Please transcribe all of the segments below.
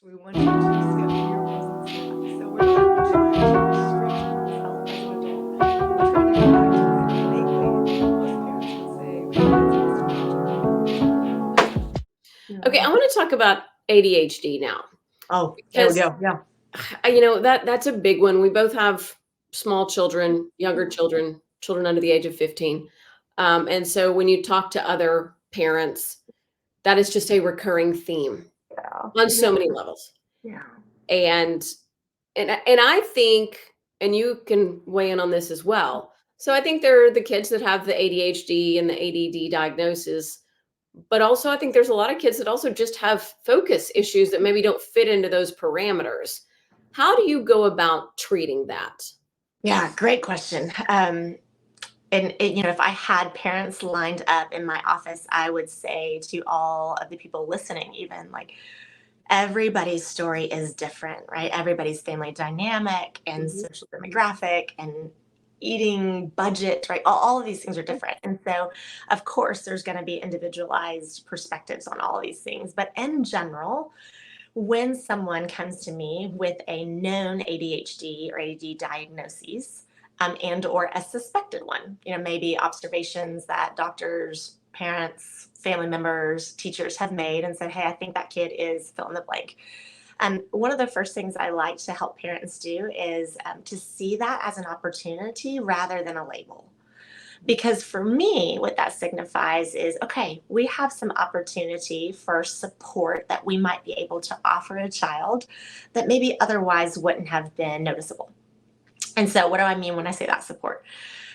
We want you to schedule your meals and snacks. So we're not trying to restrict people's health as an adult. We're trying to go back to what innately most parents would say the kids are supposed to do. Okay, I Yeah. want to talk about ADHD now Oh, there we because go. Yeah. that's a big one. We both have small children, younger children, children under the age of 15. And so when you talk to other parents, that is just a recurring theme Yeah. on so many levels. Yeah. And and I think, and you can weigh in on this as well. So I think there are the kids that have the ADHD and the ADD diagnosis, but also I think there's a lot of kids that also just have focus issues that maybe don't fit into those parameters. How do you go about treating that? Yeah, great question. If I had parents lined up in my office, I would say to all of the people listening, even like everybody's story is different, right? Everybody's family dynamic and Mhm. social demographic and eating budget, right? All of these things are different. And so, of course, there's going to be individualized perspectives on all of these things. But in general, when someone comes to me with a known ADHD or ADD diagnosis, and or a suspected one, maybe observations that doctors, parents, family members, teachers have made and said, hey, I think that kid is fill in the blank. One of the first things I like to help parents do is to see that as an opportunity rather than a label. Because for me, what that signifies is, okay, we have some opportunity for support that we might be able to offer a child that maybe otherwise wouldn't have been noticeable. And so what do I mean when I say that support?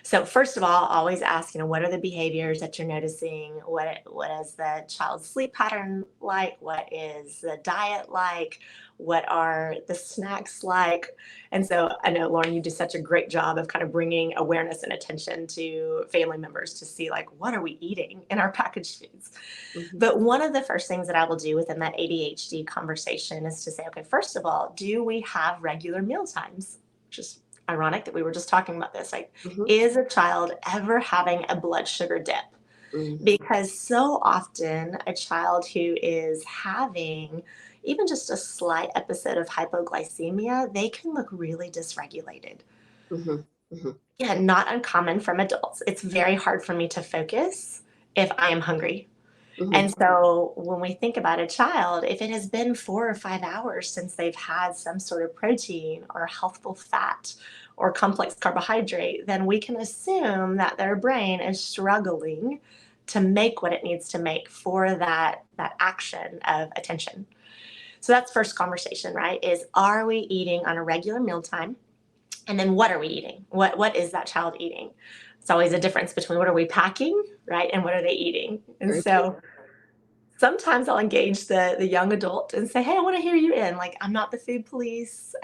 So first of all, always ask, what are the behaviors that you're noticing? What is the child's sleep pattern like? What is the diet like? What are the snacks like? And so I know, Lauren, you do such a great job of kind of bringing awareness and attention to family members to see, like, what are we eating in our packaged foods? Mhm. But one of the first things that I will do within that ADHD conversation is to say, okay, first of all, do we have regular meal times? Just ironic that we were just talking about this. Like, Mhm. is a child ever having a blood sugar dip? Mhm. Because so often a child who is having even just a slight episode of hypoglycemia, they can look really dysregulated. Mhm. Mhm. Yeah, not uncommon from adults. It's very hard for me to focus if I am hungry. Mhm. And so when we think about a child, if it has been 4 or 5 hours since they've had some sort of protein or healthful fat or complex carbohydrate, then we can assume that their brain is struggling to make what it needs to make for that action of attention. So that's first conversation, right? Is, are we eating on a regular mealtime? And then what are we eating? What is that child eating? It's always a difference between what are we packing, right? And what are they eating? And Very true. so sometimes I'll engage the young adult and say, hey, I want to hear you in. Like, I'm not the food police.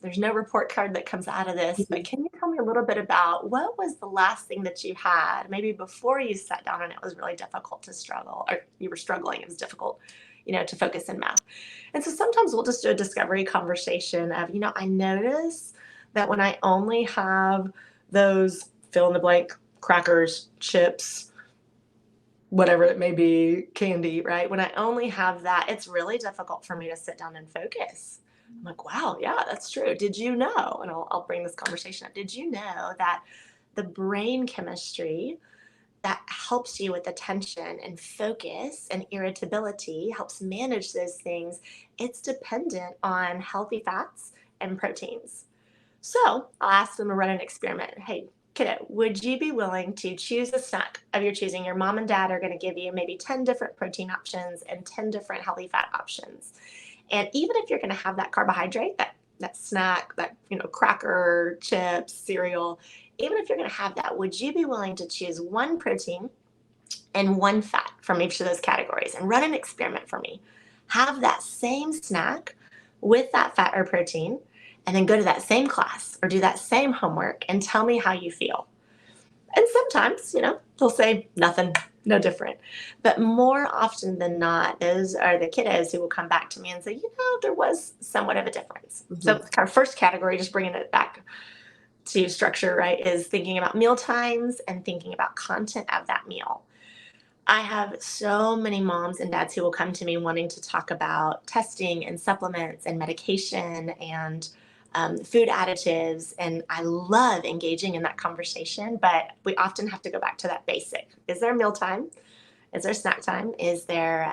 There's no report card that comes out of this, but Mhm. can you tell me a little bit about what was the last thing that you had, maybe before you sat down and it was really difficult to struggle, or you were struggling, it was difficult, to focus in math. And so sometimes we'll just do a discovery conversation of, I notice that when I only have those fill in the blank crackers, chips, whatever it may be, candy, right? When I only have that, it's really difficult for me to sit down and focus. I'm like, wow, yeah, that's true. Did you know? And I'll bring this conversation up. Did you know that the brain chemistry that helps you with attention and focus and irritability, helps manage those things, it's dependent on healthy fats and proteins? So I'll ask them to run an experiment. Hey, kiddo, would you be willing to choose a snack of your choosing? Your mom and dad are going to give you maybe 10 different protein options and 10 different healthy fat options. And even if you're going to have that carbohydrate, that snack, that cracker, chips, cereal, even if you're going to have that, would you be willing to choose one protein and one fat from each of those categories and run an experiment for me? Have that same snack with that fat or protein, and then go to that same class or do that same homework and tell me how you feel. And sometimes, they'll say nothing, no different. But more often than not, those are the kiddos who will come back to me and say, there was somewhat of a difference. So Mhm. kind of first category, just bringing it back to structure, right, is thinking about meal times and thinking about content of that meal. I have so many moms and dads who will come to me wanting to talk about testing and supplements and medication and food additives. And I love engaging in that conversation, but we often have to go back to that basic. Is there mealtime? Is there snack time? Is there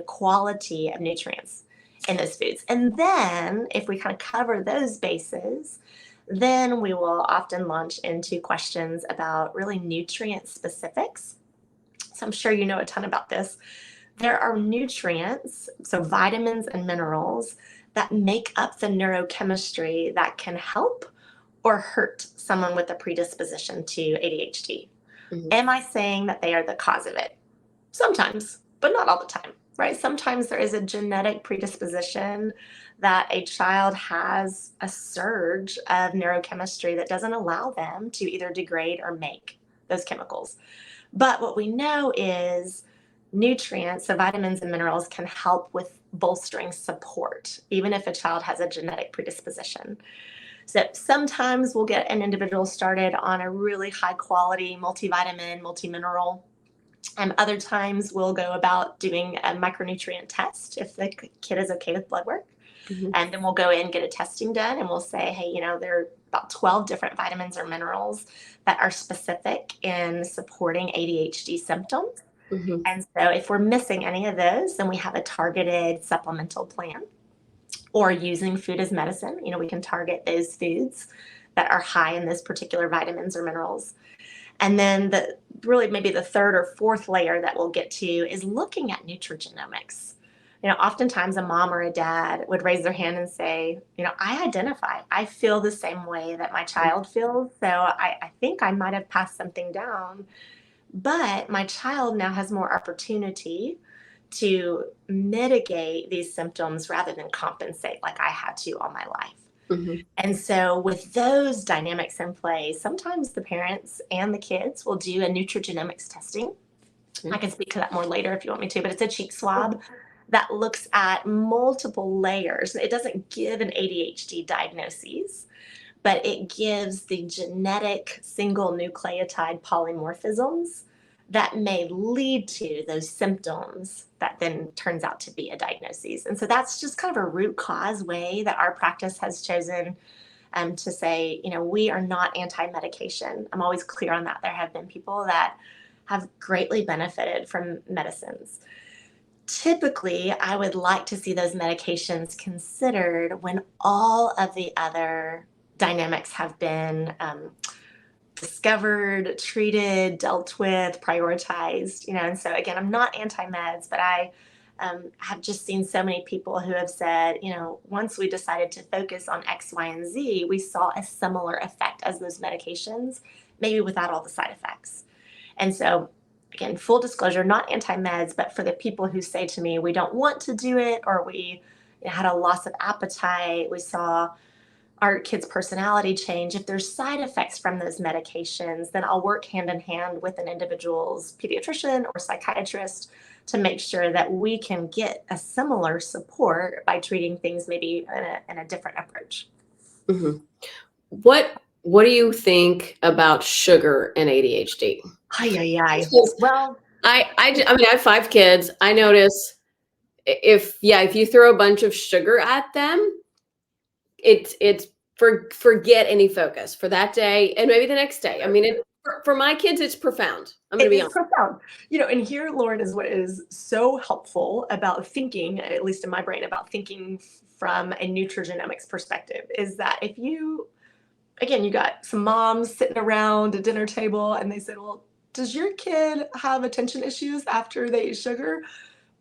quality of nutrients in those foods? And then if we kind of cover those bases, then we will often launch into questions about really nutrient specifics. So I'm sure you know a ton about this. There are nutrients, so vitamins and minerals, that make up the neurochemistry that can help or hurt someone with a predisposition to ADHD. Mhm. Am I saying that they are the cause of it? Sometimes, but not all the time, right? Sometimes there is a genetic predisposition that a child has a surge of neurochemistry that doesn't allow them to either degrade or make those chemicals. But what we know is nutrients, so vitamins and minerals, can help with bolstering support, even if a child has a genetic predisposition. So sometimes we'll get an individual started on a really high quality multivitamin, multimineral. Other times we'll go about doing a micronutrient test if the kid is okay with blood work. Mhm. And then we'll go in, get a testing done, and we'll say, hey, there are about 12 different vitamins or minerals that are specific in supporting ADHD symptoms. Mhm. And so if we're missing any of those, then we have a targeted supplemental plan. Or using food as medicine, we can target those foods that are high in those particular vitamins or minerals. And then really maybe the third or fourth layer that we'll get to is looking at nutrigenomics. Oftentimes a mom or a dad would raise their hand and say, I feel the same way that my child feels. So I think I might have passed something down, but my child now has more opportunity to mitigate these symptoms rather than compensate like I had to all my life. Mhm. And so with those dynamics in play, sometimes the parents and the kids will do a nutrigenomics testing. I can speak to that more later if you want me to, but it's a cheek swab that looks at multiple layers. It doesn't give an ADHD diagnosis, but it gives the genetic single nucleotide polymorphisms that may lead to those symptoms that then turns out to be a diagnosis. And so that's just kind of a root cause way that our practice has chosen to say, we are not anti-medication. I'm always clear on that. There have been people that have greatly benefited from medicines. Typically, I would like to see those medications considered when all of the other dynamics have been discovered, treated, dealt with, prioritized, and so again, I'm not anti-meds, but I have just seen so many people who have said, once we decided to focus on X, Y, and Z, we saw a similar effect as those medications, maybe without all the side effects. And so again, full disclosure, not anti-meds, but for the people who say to me, we don't want to do it, or we had a loss of appetite, we saw our kids' personality change, if there's side effects from those medications, then I'll work hand in hand with an individual's pediatrician or psychiatrist to make sure that we can get a similar support by treating things maybe in a different approach. Mhm. What do you think about sugar and ADHD? Ay, ay, ay. Because Well, I mean, I have 5 kids. I notice if you throw a bunch of sugar at them, it's forget any focus for that day and maybe the next day. I mean, for my kids, it's profound. I'm going It to be is honest. profound. And here, Lauren, is what is so helpful about thinking, at least in my brain, about thinking from a nutrigenomics perspective, is that if you, again, you got some moms sitting around a dinner table and they said, well, does your kid have attention issues after they eat sugar?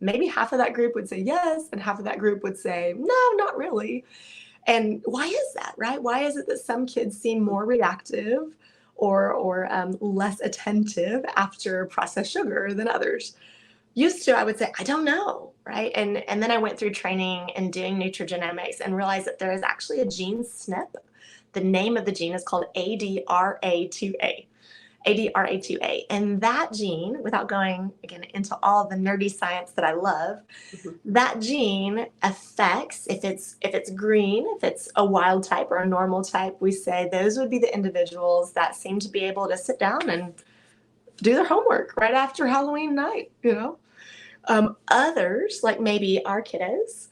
Maybe half of that group would say yes, and half of that group would say, no, not really. And why is that, right? Why is it that some kids seem more reactive or less attentive after processed sugar than others? Used to, I would say, I don't know, right? And then I went through training and doing nutrigenomics and realized that there is actually a gene SNP. The name of the gene is called ADRA2A. ADRA2A. And that gene, without going again into all the nerdy science that I love, Mhm. that gene affects, if it's green, if it's a wild type or a normal type, we say those would be the individuals that seem to be able to sit down and do their homework right after Halloween night, you know? Others, like maybe our kiddos,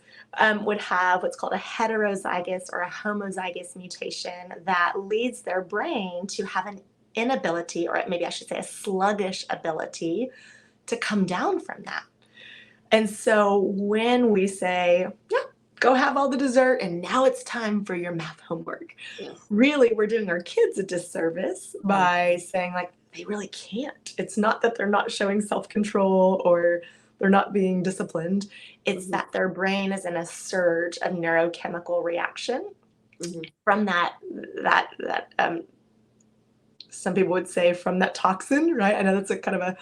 would have what's called a heterozygous or a homozygous mutation that leads their brain to have an inability, or maybe I should say a sluggish ability, to come down from that. And so when we say, yeah, go have all the dessert and now it's time for your math homework, Yes. really we're doing our kids a disservice Mm-hmm. by saying, like, they really can't. It's not that they're not showing self-control or they're not being disciplined. It's Mhm. that their brain is in a surge of neurochemical reaction Mhm. from that some people would say from that toxin, right? I know that's a kind of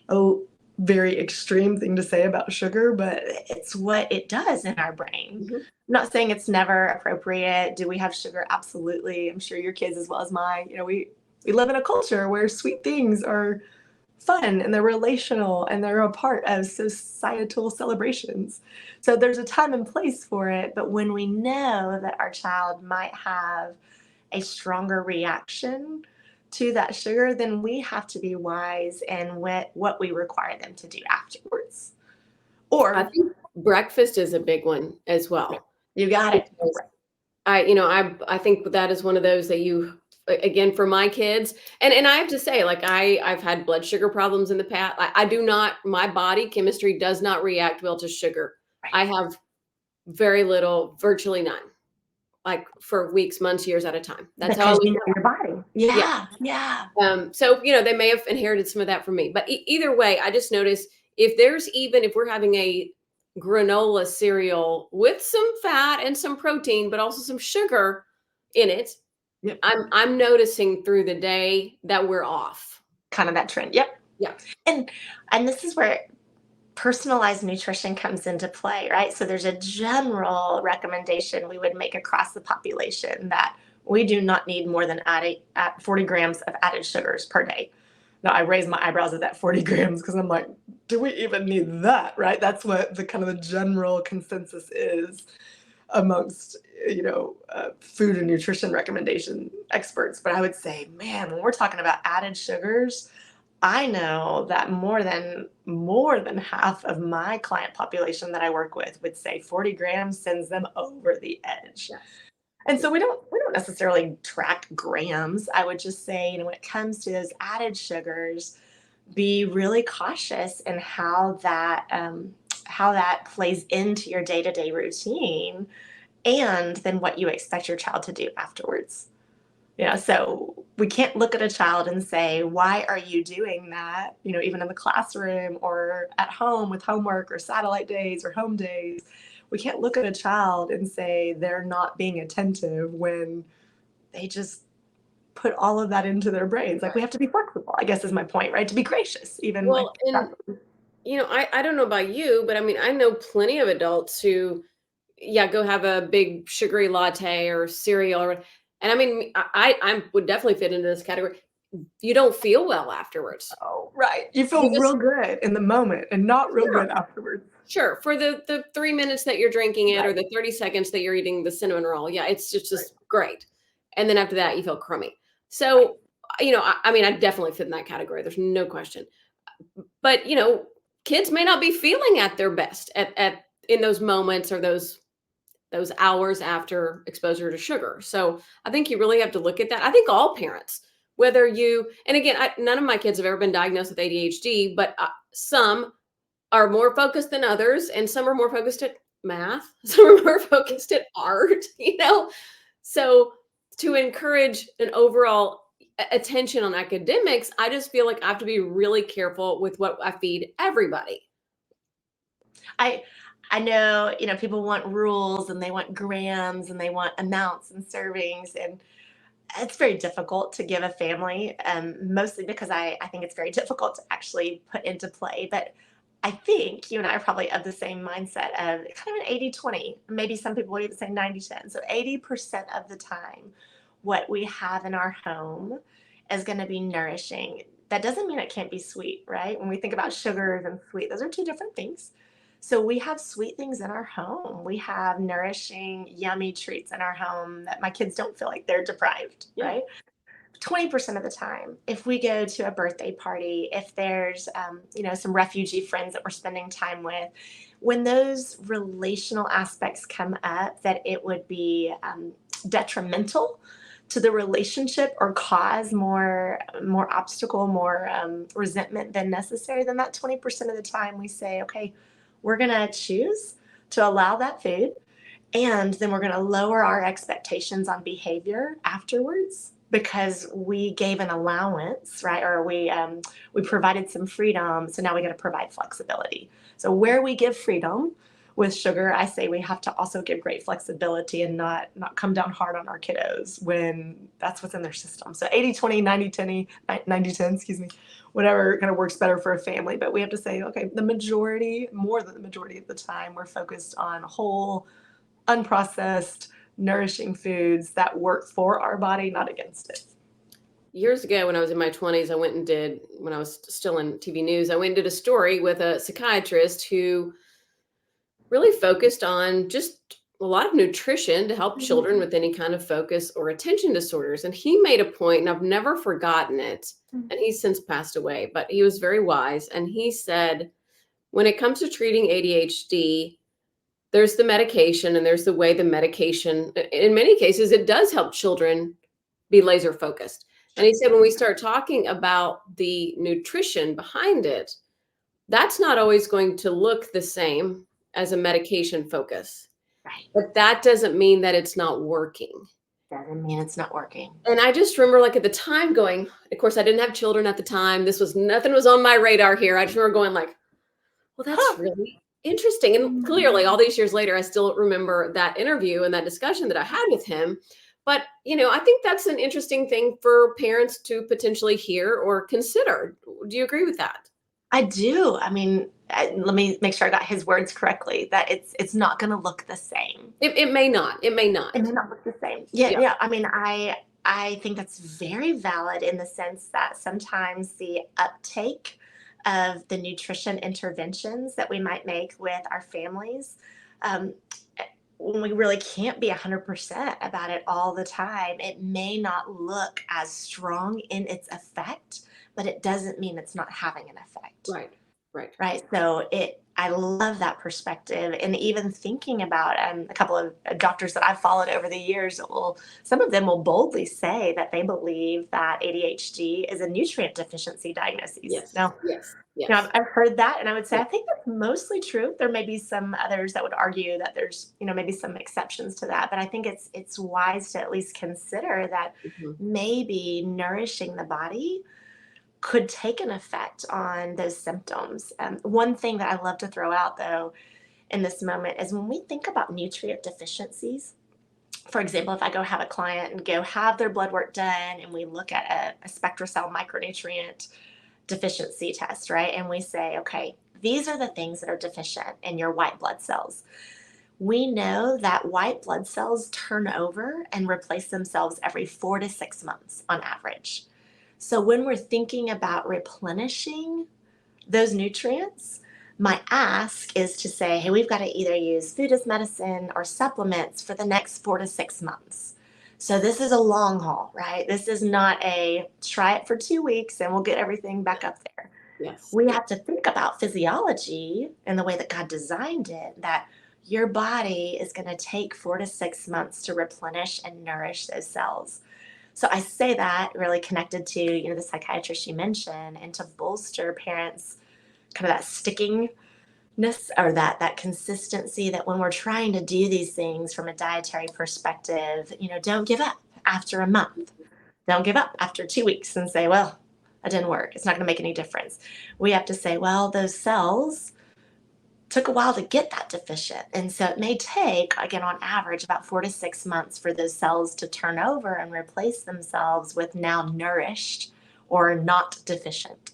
a very extreme thing to say about sugar, but it's what it does in our brain. Mhm. I'm not saying it's never appropriate. Do we have sugar? Absolutely. I'm sure your kids as well as mine. You know, we live in a culture where sweet things are fun and they're relational and they're a part of societal celebrations. So there's a time and place for it, but when we know that our child might have a stronger reaction to that sugar, then we have to be wise in what we require them to do afterwards. I Or think breakfast is a big one as well. you got it. Because I think that is one of those that again, for my kids, and I have to say, like, I've had blood sugar problems in the past. I do not, my body chemistry does not react well to sugar. Right. I have very little, virtually none, like for weeks, months, years at a time. That's how I Because live you know my your body. life. Yeah. Yeah. So, they may have inherited some of that from me, but either way, I just noticed if we're having a granola cereal with some fat and some protein, but also some sugar in it, Yep. I'm noticing through the day that we're off. Kind of that trend. Yep. Yeah. And this is where personalized nutrition comes into play, right? So there's a general recommendation we would make across the population that we do not need more than 40 grams of added sugars per day. Now I raise my eyebrows at that 40 grams because I'm like, do we even need that, right? That's what the kind of the general consensus is amongst food and nutrition recommendation experts. But I would say, man, when we're talking about added sugars, I know that more than half of my client population that I work with would say 40 grams sends them over the edge. Yes. And so we don't necessarily track grams. I would just say, when it comes to those added sugars, be really cautious in how that plays into your day-to-day routine, and then what you expect your child to do afterwards. So we can't look at a child and say, why are you doing that? Even in the classroom or at home with homework or satellite days or home days, we can't look at a child and say they're not being attentive when they just put all of that into their brains. Like, we have to be flexible, I guess is my point, right? To be gracious, even like Well, and I don't know about you, but I mean, I know plenty of adults who, go have a big sugary latte or cereal, and I mean, I would definitely fit into this category. You don't feel well afterwards. oh, right. You feel You just real good in the moment and not real Sure, good afterwards. sure. For the 3 minutes that you're drinking it, or Right. the 30 seconds that you're eating the cinnamon roll, yeah, it's just Right. great. And then after that, you feel crummy. So, I mean, I definitely fit in that category. There's no question. But kids may not be feeling at their best at in those moments, or those hours after exposure to sugar. So I think you really have to look at that. I think all parents, whether and again, none of my kids have ever been diagnosed with ADHD, but some are more focused than others, and some are more focused at math, some are more focused at art, So to encourage an overall attention on academics, I just feel like I have to be really careful with what I feed everybody. I I know, people want rules and they want grams and they want amounts and servings, and it's very difficult to give a family, mostly because I think it's very difficult to actually put into play. But I think you and I are probably of the same mindset of kind of an 80-20. Maybe some people would even say 90-10. So 80% of the time, what we have in our home is going to be nourishing. That doesn't mean it can't be sweet, right? When we think about sugars and sweet, those are two different things. So we have sweet things in our home. We have nourishing, yummy treats in our home that my kids don't feel like they're deprived, Yeah. right? 20% of the time, if we go to a birthday party, if there's, some refugee friends that we're spending time with, when those relational aspects come up, that it would be detrimental to the relationship or cause more obstacle, more resentment than necessary, then that 20% of the time we say, okay, we're going to choose to allow that food. And then we're going to lower our expectations on behavior afterwards because we gave an allowance, right? Or we provided some freedom. So now we got to provide flexibility. So where we give freedom with sugar, I say we have to also give great flexibility and not come down hard on our kiddos when that's what's in their system. So 80-20, 90-10, 90-10, excuse me, whatever kind of works better for a family. But we have to say, okay, more than the majority of the time, we're focused on whole, unprocessed, nourishing foods that work for our body, not against it. Years ago, when I was in my 20s, when I was still in TV news, I went and did a story with a psychiatrist who really focused on just a lot of nutrition to help children with any kind of focus or attention disorders. And he made a point, and I've never forgotten it, and he's since passed away, but he was very wise. And he said, when it comes to treating ADHD, there's the medication and there's the way the medication, in many cases, it does help children be laser focused. And he said, when we start talking about the nutrition behind it, that's not always going to look the same as a medication focus. Right. But that doesn't mean that it's not working. Doesn't mean it's not working. And I just remember, like, at the time going, of course, I didn't have children at the time. Nothing was on my radar here. I just remember going like, well, that's really interesting. And clearly all these years later, I still remember that interview and that discussion that I had with him. But, I think that's an interesting thing for parents to potentially hear or consider. Do you agree with that? I do. I mean, let me make sure I got his words correctly, that it's not going to look the same. It may not. It may not. It may not look the same. Yeah. I mean, I think that's very valid in the sense that sometimes the uptake of the nutrition interventions that we might make with our families, when we really can't be 100% about it all the time, it may not look as strong in its effect, but it doesn't mean it's not having an effect. Right. So I love that perspective. And even thinking about a couple of doctors that I've followed over the years, some of them will boldly say that they believe that ADHD is a nutrient deficiency diagnosis. Yes. I've heard that, and I would say I think that's mostly true. There may be some others that would argue that there's maybe some exceptions to that, but I think it's wise to at least consider that maybe nourishing the body could take an effect on those symptoms. One thing that I love to throw out, though, in this moment is when we think about nutrient deficiencies. For example, if I go have a client and go have their blood work done and we look at a SpectraCell micronutrient deficiency test, right? And we say, okay, these are the things that are deficient in your white blood cells. We know that white blood cells turn over and replace themselves every 4 to 6 months on average. So when we're thinking about replenishing those nutrients, my ask is to say, hey, we've got to either use food as medicine or supplements for the next 4 to 6 months. So this is a long haul, right? This is not a try it for 2 weeks and we'll get everything back up there. Yes. We have to think about physiology and the way that God designed it, that your body is going to take 4 to 6 months to replenish and nourish those cells. So I say that really connected to, the psychiatrist you mentioned, and to bolster parents' kind of that stickingness or that consistency, that when we're trying to do these things from a dietary perspective, don't give up after a month. Don't give up after 2 weeks and say, well, that didn't work. It's not going to make any difference. We have to say, well, those cells took a while to get that deficient. And so it may take, again, on average, about 4 to 6 months for those cells to turn over and replace themselves with now nourished or not deficient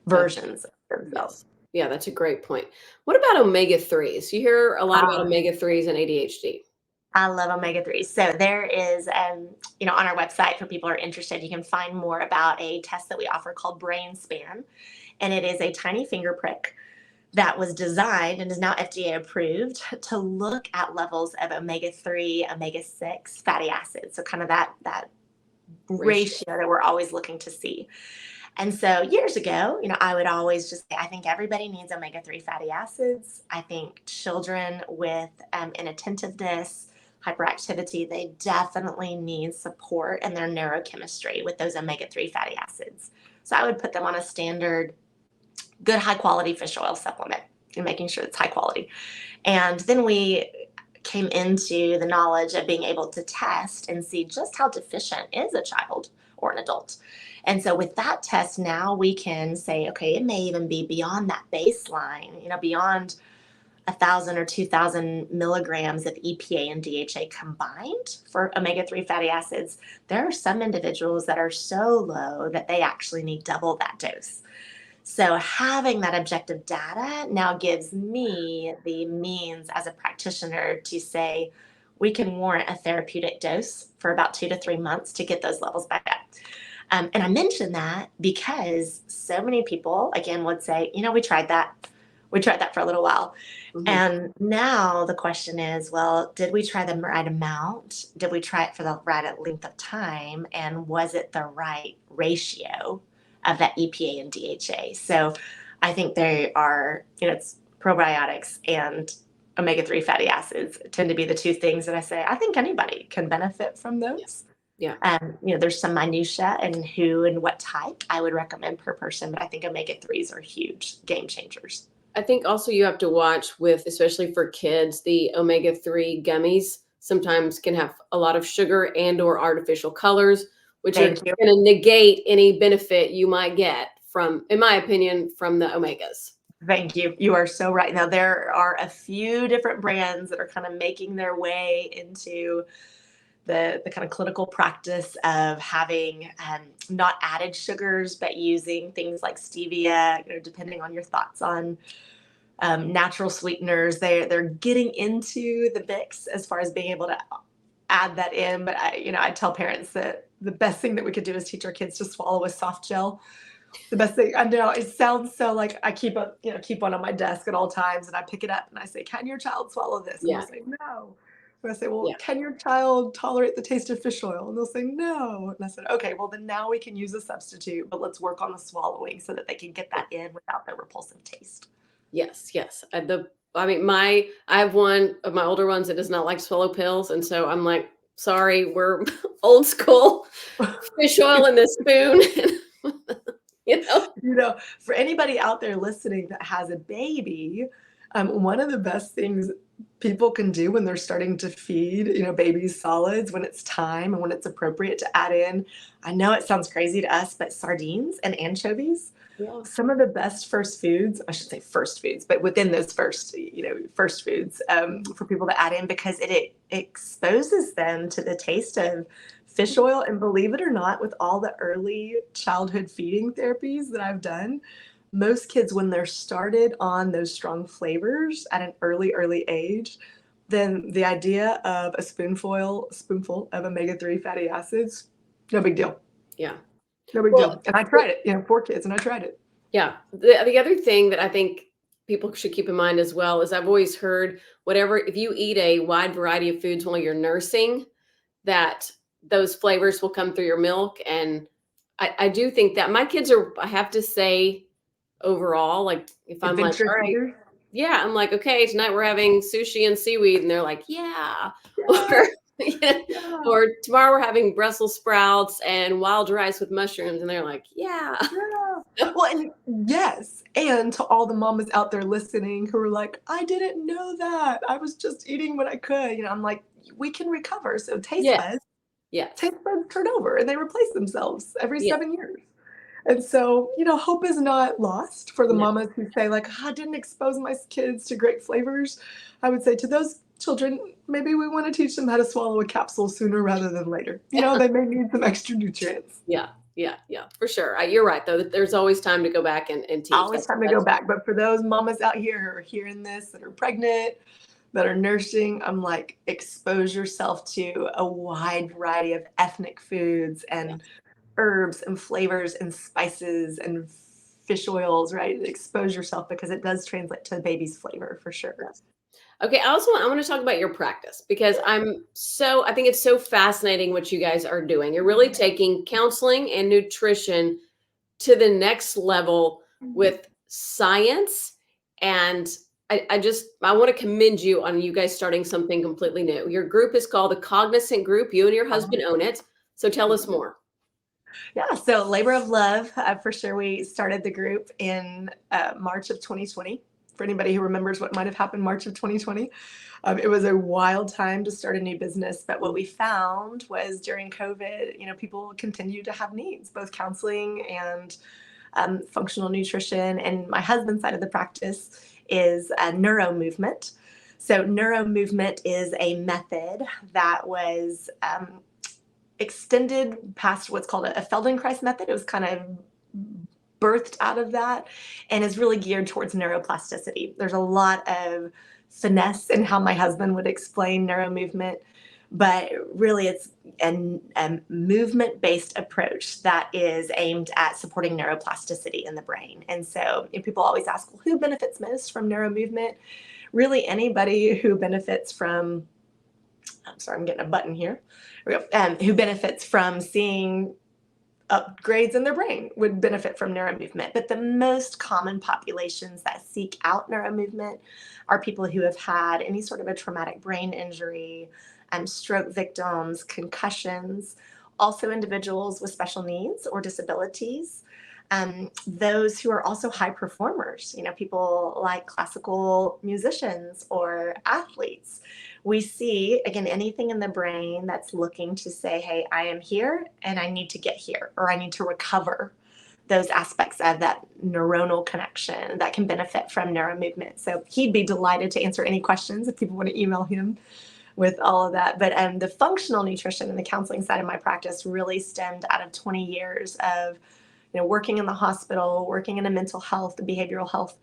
versions of themselves. Yeah, that's a great point. What about omega-3s? You hear a lot about omega-3s and ADHD. I love omega-3s. So there is, on our website, for people who are interested, you can find more about a test that we offer called Brain Span. And it is a tiny finger prick that was designed and is now FDA approved to look at levels of omega-3, omega-6 fatty acids. So kind of that ratio that we're always looking to see. And so years ago, I would always just say, I think everybody needs omega-3 fatty acids. I think children with inattentiveness, hyperactivity, they definitely need support in their neurochemistry with those omega-3 fatty acids. So I would put them on a standard, good, high quality fish oil supplement and making sure it's high quality. And then we came into the knowledge of being able to test and see just how deficient is a child or an adult. And so with that test, now we can say, okay, it may even be beyond that baseline, beyond 1,000 or 2,000 milligrams of EPA and DHA combined for omega-3 fatty acids. There are some individuals that are so low that they actually need double that dose. So having that objective data now gives me the means as a practitioner to say, we can warrant a therapeutic dose for about 2 to 3 months to get those levels back up. And I mention that because so many people, again, would say, we tried that. We tried that for a little while. Mm-hmm. And now the question is, well, did we try the right amount? Did we try it for the right length of time? And was it the right ratio of that EPA and DHA? So I think there are, it's probiotics and omega-3 fatty acids tend to be the two things that I say, I think anybody can benefit from those. Yeah. There's some minutia and who and what type I would recommend per person, but I think omega-3s are huge game changers. I think also you have to watch with, especially for kids, the omega-3 gummies sometimes can have a lot of sugar and or artificial colors, which are going to negate any benefit you might get from, in my opinion, from the omegas. Thank you. You are so right. Now, there are a few different brands that are kind of making their way into the kind of clinical practice of having not added sugars, but using things like stevia, depending on your thoughts on natural sweeteners. They're getting into the mix as far as being able to add that in. But I tell parents that the best thing that we could do is teach our kids to swallow a soft gel. The best thing, I know it sounds so like I keep one on my desk at all times, and I pick it up and I say, can your child swallow this? And they'll say, no. And I say, well, can your child tolerate the taste of fish oil? And they'll say, no. And I said, okay, well, then now we can use a substitute, but let's work on the swallowing so that they can get that in without the repulsive taste. Yes. I have one of my older ones that does not like to swallow pills. And so I'm like, sorry, we're old school fish oil in this spoon. For anybody out there listening that has a baby, one of the best things people can do when they're starting to feed, babies solids, when it's time and when it's appropriate to add in, I know it sounds crazy to us, but sardines and anchovies, some of the best first foods, I should say first foods, but within those first foods for people to add in, because it exposes them to the taste of fish oil. And believe it or not, with all the early childhood feeding therapies that I've done, most kids, when they're started on those strong flavors at an early age, then the idea of a spoonful of omega-3 fatty acids, no big deal. Yeah. No big deal. And I tried it, 4 kids, and I tried it. Yeah. The other thing that I think people should keep in mind as well is I've always heard if you eat a wide variety of foods while you're nursing, that those flavors will come through your milk. And I do think that my kids are, I have to say, overall, like if I'm like, all right, I'm like, okay, tonight we're having sushi and seaweed, and they're like, yeah. Or tomorrow we're having Brussels sprouts and wild rice with mushrooms, and they're like, yeah. Well, and yes, and to all the mamas out there listening who are like, I didn't know that, I was just eating what I could, I'm like, we can recover. So taste buds turn over and they replace themselves every 7 years. And so, hope is not lost for the mamas who say like, I didn't expose my kids to great flavors. I would say to those children, maybe we want to teach them how to swallow a capsule sooner rather than later. They may need some extra nutrients. Yeah, for sure. You're right, though. There's always time to go back and teach. Always time to go back. But for those mamas out here who are hearing this, that are pregnant, that are nursing, I'm like, expose yourself to a wide variety of ethnic foods and herbs and flavors and spices and fish oils, right? Expose yourself, because it does translate to the baby's flavor for sure. Okay, I want to talk about your practice because I think it's so fascinating what you guys are doing. You're really taking counseling and nutrition to the next level with science. And I want to commend you on you guys starting something completely new. Your group is called the Cognizant Group. You and your husband own it. So tell us more. Yeah, so Labor of Love, for sure. We started the group in March of 2020. For anybody who remembers what might have happened March of 2020, it was a wild time to start a new business. But what we found was during COVID, people continue to have needs, both counseling and functional nutrition. And my husband's side of the practice is neuro movement. So neuro movement is a method that was extended past what's called a Feldenkrais method. It was kind of birthed out of that and is really geared towards neuroplasticity. There's a lot of finesse in how my husband would explain neuro movement, but really it's a movement-based approach that is aimed at supporting neuroplasticity in the brain. And so people always ask, well, who benefits most from neuro movement? Really anybody who benefits from, I'm getting a button here, who benefits from seeing upgrades in their brain would benefit from neuro movement. But the most common populations that seek out neuro movement are people who have had any sort of a traumatic brain injury, stroke victims, concussions, also individuals with special needs or disabilities, those who are also high performers, people like classical musicians or athletes. We see, again, anything in the brain that's looking to say, hey, I am here and I need to get here, or I need to recover those aspects of that neuronal connection that can benefit from neuro movement. So he'd be delighted to answer any questions if people want to email him with all of that. But the functional nutrition and the counseling side of my practice really stemmed out of 20 years of working in the hospital, working in a mental health, behavioral health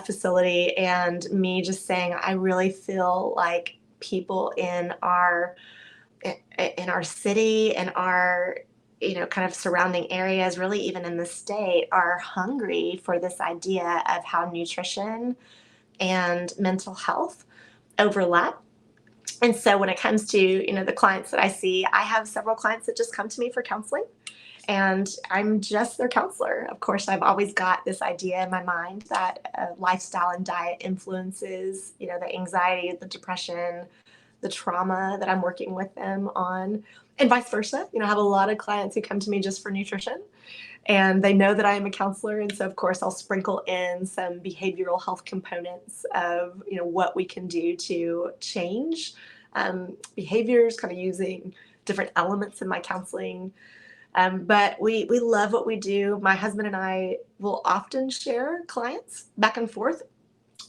facility, and me just saying, I really feel like people in our city and our kind of surrounding areas, really even in the state, are hungry for this idea of how nutrition and mental health overlap. And so when it comes to the clients that I see, I have several clients that just come to me for counseling, and I'm just their counselor. Of course, I've always got this idea in my mind that lifestyle and diet influences, the anxiety, the depression, the trauma that I'm working with them on, and vice versa. I have a lot of clients who come to me just for nutrition, and they know that I am a counselor. And so, of course, I'll sprinkle in some behavioral health components of, what we can do to change behaviors, kind of using different elements in my counseling. But we love what we do. My husband and I will often share clients back and forth,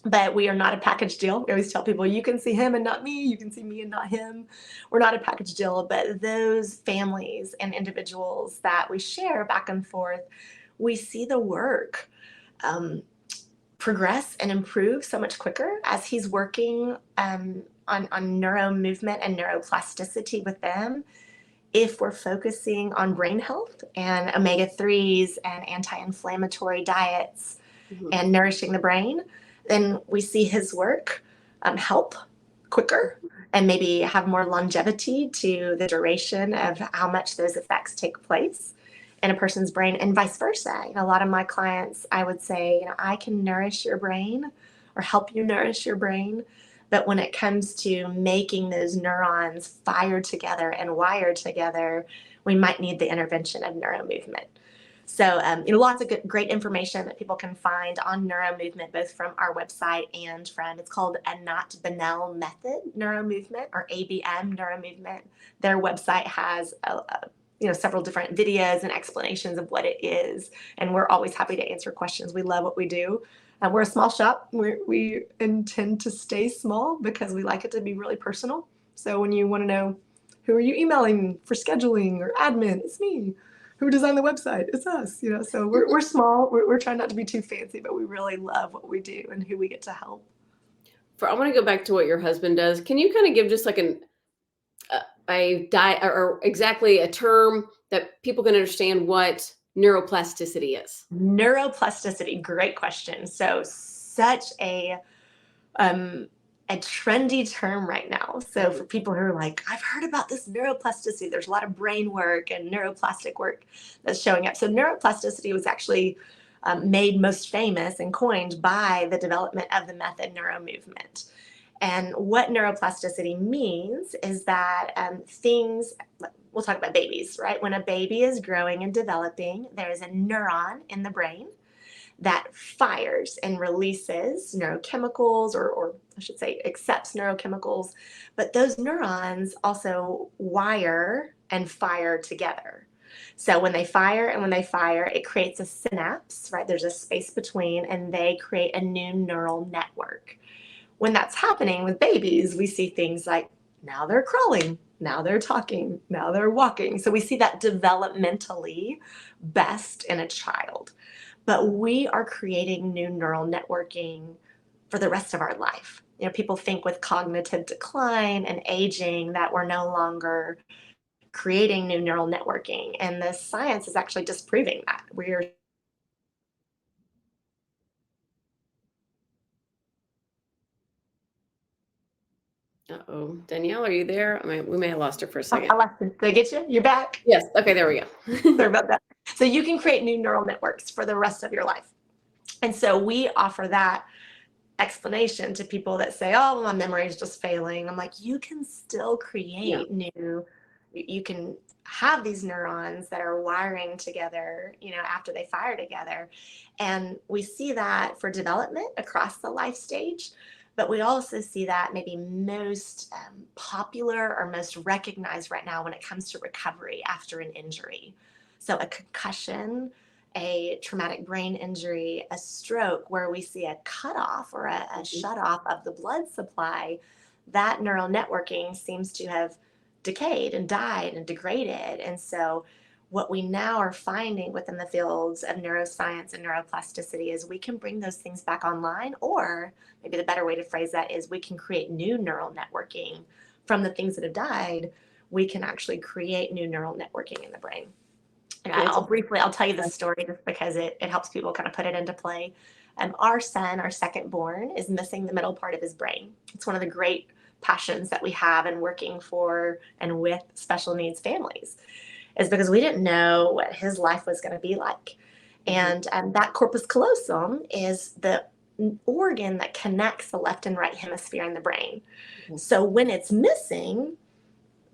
but we are not a package deal. We always tell people, you can see him and not me. You can see me and not him. We're not a package deal. But those families and individuals that we share back and forth, we see the work progress and improve so much quicker as he's working on neuro movement and neuroplasticity with them. If we're focusing on brain health and omega-3s and anti-inflammatory diets and nourishing the brain, then we see his work help quicker and maybe have more longevity to the duration of how much those effects take place in a person's brain, and vice versa. A lot of my clients, I would say, I can nourish your brain or help you nourish your brain. But when it comes to making those neurons fire together and wire together, we might need the intervention of neuro movement. So, lots of great information that people can find on neuro movement, both from our website and from, it's called Anat Benel Method Neuro Movement, or ABM Neuro Movement. Their website has several different videos and explanations of what it is, and we're always happy to answer questions. We love what we do. We're a small shop. We intend to stay small because we like it to be really personal. So when you want to know, who are you emailing for scheduling or admin? It's me. Who designed the website? It's us. So we're small. We're trying not to be too fancy, but we really love what we do and who we get to help. I want to go back to what your husband does. Can you kind of give just like a diet or exactly a term that people can understand what neuroplasticity is? Neuroplasticity, great question. So such a a trendy term right now. So for people who are like, I've heard about this neuroplasticity, there's a lot of brain work and neuroplastic work that's showing up. So neuroplasticity was actually made most famous and coined by the development of the method neuromovement. And what neuroplasticity means is that things, we'll talk about babies, right? When a baby is growing and developing, there is a neuron in the brain that fires and releases neurochemicals, or I should say accepts neurochemicals, but those neurons also wire and fire together. So when they fire and when they fire, it creates a synapse, right? There's a space between, and they create a new neural network. When that's happening with babies, we see things like now they're crawling, now they're talking, now they're walking. So we see that developmentally best in a child. But we are creating new neural networking for the rest of our life. You know, people think with cognitive decline and aging that we're no longer creating new neural networking. And the science is actually disproving that. We're Uh-oh. Danielle, are you there? I mean, we may have lost her for a second. Alexa, did I get you? You're back? Yes. Okay, there we go. Sorry about that. So you can create new neural networks for the rest of your life. And so we offer that explanation to people that say, oh, my memory is just failing. I'm like, you can still create new, you can have these neurons that are wiring together, you know, after they fire together. And we see that for development across the life stage. But we also see that maybe most popular or most recognized right now when it comes to recovery after an injury. So a concussion, a traumatic brain injury, a stroke, where we see a cutoff or a shut off of the blood supply, that neural networking seems to have decayed and died and degraded. And so what we now are finding within the fields of neuroscience and neuroplasticity is we can bring those things back online, or maybe the better way to phrase that is we can create new neural networking from the things that have died. We can actually create new neural networking in the brain. And I'll tell you the story just because it helps people kind of put it into play. Our son, our second born, is missing the middle part of his brain. It's one of the great passions that we have in working for and with special needs families, is because we didn't know what his life was going to be like. And that corpus callosum is the organ that connects the left and right hemisphere in the brain. So when it's missing,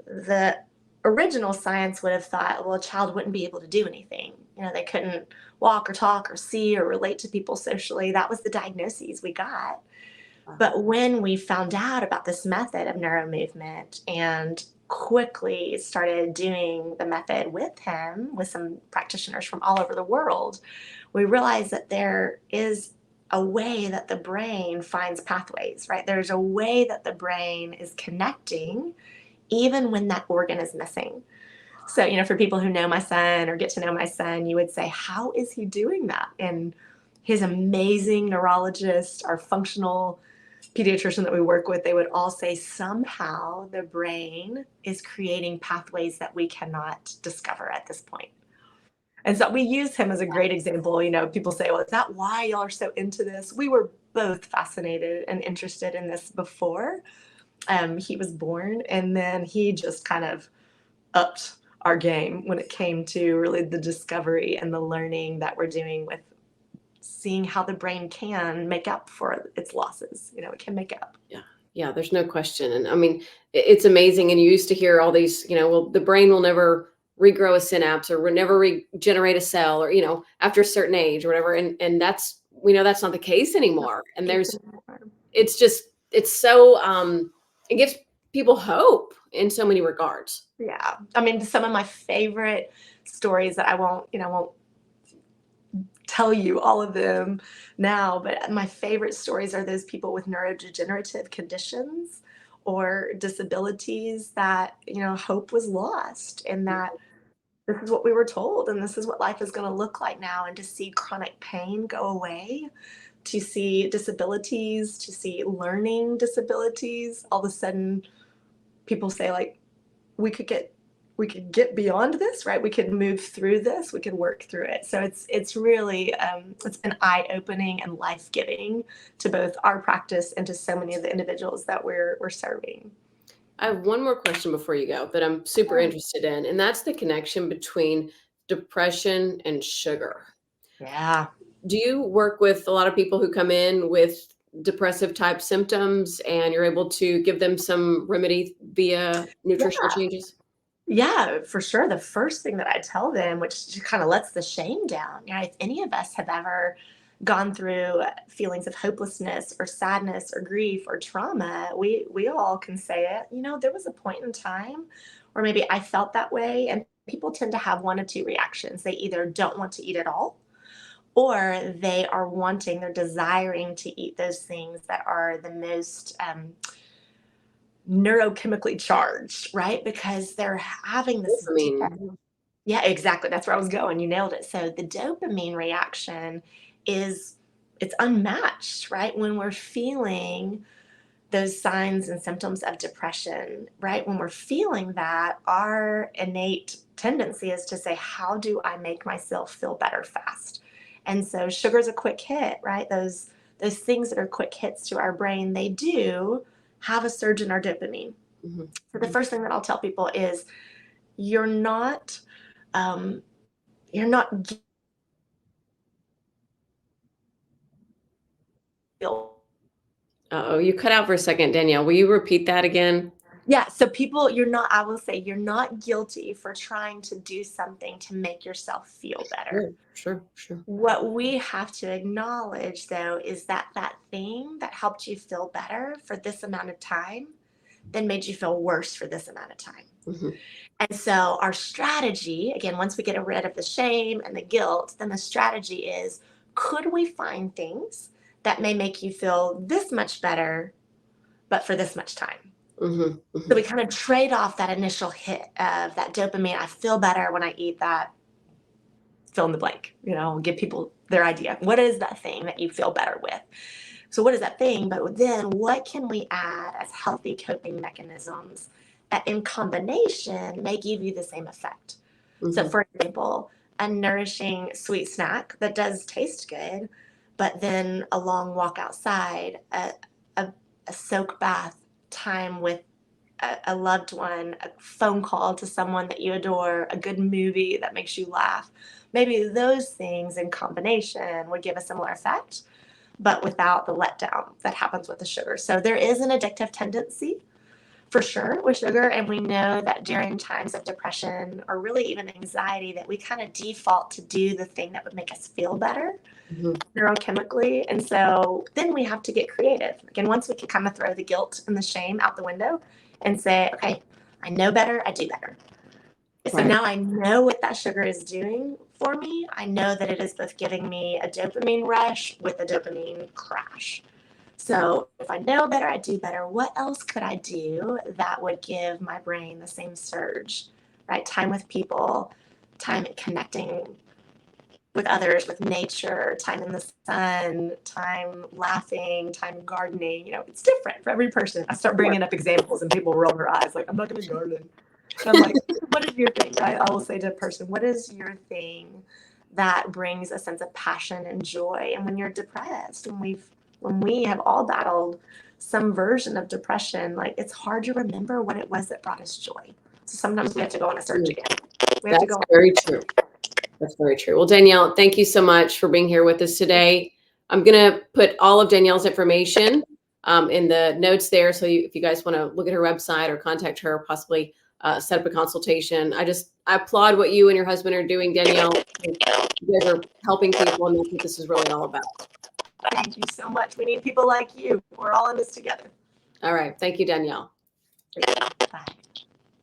the original science would have thought, well, a child wouldn't be able to do anything. You know, they couldn't walk or talk or see or relate to people socially. That was the diagnoses we got. But when we found out about this method of neuromovement and quickly started doing the method with him, with some practitioners from all over the world, we realized that there is a way that the brain finds pathways, right? There's a way that the brain is connecting even when that organ is missing. So, you know, for people who know my son or get to know my son, you would say, how is he doing that? And his amazing neurologist, our functional pediatrician that we work with, they would all say somehow the brain is creating pathways that we cannot discover at this point. And so we use him as a great example. You know, people say, well, is that why y'all are so into this? We were both fascinated and interested in this before he was born. And then he just kind of upped our game when it came to really the discovery and the learning that we're doing with seeing how the brain can make up for its losses. You know, it can make up. Yeah, there's no question. And I mean, it's amazing. And you used to hear all these, you know, well, the brain will never regrow a synapse or will never regenerate a cell, or, you know, after a certain age or whatever. And that's, we know that's not the case anymore. And it's so, it gives people hope in so many regards. Yeah. I mean, some of my favorite stories that I won't tell you all of them now, but my favorite stories are those people with neurodegenerative conditions or disabilities that, you know, hope was lost, and that this is what we were told and this is what life is going to look like now. And to see chronic pain go away, to see disabilities, to see learning disabilities, all of a sudden people say, like, we could get beyond this, right? We could move through this. We could work through it. So it's really it's been eye-opening and life-giving to both our practice and to so many of the individuals that we're serving. I have one more question before you go that I'm super interested in, and that's the connection between depression and sugar. Yeah. Do you work with a lot of people who come in with depressive type symptoms and you're able to give them some remedy via nutritional changes? Yeah, for sure. The first thing that I tell them, which kind of lets the shame down, if any of us have ever gone through feelings of hopelessness or sadness or grief or trauma, we all can say it. There was a point in time where maybe I felt that way, and people tend to have one of two reactions. They either don't want to eat at all, or they're desiring to eat those things that are the most neurochemically charged, right? Because they're having this. Yeah, exactly. That's where I was going. You nailed it. So the dopamine reaction it's unmatched, right? When we're feeling those signs and symptoms of depression, right? When we're feeling that, our innate tendency is to say, how do I make myself feel better fast? And so sugar's a quick hit, right? Those things that are quick hits to our brain, they do have a surge in our dopamine. Mm-hmm. So the first thing that I'll tell people is you're not guilty. Uh-oh, you cut out for a second, Danielle. Will you repeat that again? Yeah, so I will say you're not guilty for trying to do something to make yourself feel better. Sure. What we have to acknowledge, though, is that thing that helped you feel better for this amount of time then made you feel worse for this amount of time. Mm-hmm. And so our strategy, again, once we get rid of the shame and the guilt, then the strategy is, could we find things that may make you feel this much better, but for this much time? Mm-hmm. Mm-hmm. So we kind of trade off that initial hit of that dopamine. I feel better when I eat that, fill in the blank, give people their idea. What is that thing that you feel better with? So what is that thing? But then what can we add as healthy coping mechanisms that in combination may give you the same effect? Mm-hmm. So for example, a nourishing sweet snack that does taste good, but then a long walk outside, a soak bath, time with a loved one, a phone call to someone that you adore, a good movie that makes you laugh. Maybe those things in combination would give a similar effect, but without the letdown that happens with the sugar. So there is an addictive tendency for sure with sugar. And we know that during times of depression or really even anxiety that we kind of default to do the thing that would make us feel better. Mm-hmm. Neurochemically. And so then we have to get creative. Again, once we can kind of throw the guilt and the shame out the window and say, okay, I know better, I do better. Right. So now I know what that sugar is doing for me. I know that it is both giving me a dopamine rush with a dopamine crash. So if I know better, I do better. What else could I do that would give my brain the same surge, right? Time with people, time connecting with others, with nature, time in the sun, time laughing, time gardening. It's different for every person. I start bringing up examples and people roll their eyes like, I'm not going to garden. And I'm like, what is your thing? Right? I will say to a person, what is your thing that brings a sense of passion and joy? And when you're depressed, when we have all battled some version of depression, like it's hard to remember what it was that brought us joy. So sometimes we have to go on a search again. That's very true. That's very true. Well, Danielle, thank you so much for being here with us today. I'm going to put all of Danielle's information in the notes there. So if you guys want to look at her website or contact her, possibly set up a consultation. I applaud what you and your husband are doing, Danielle. You guys are helping people, and that's what this is really all about. Thank you so much. We need people like you. We're all in this together. All right. Thank you, Danielle. Bye.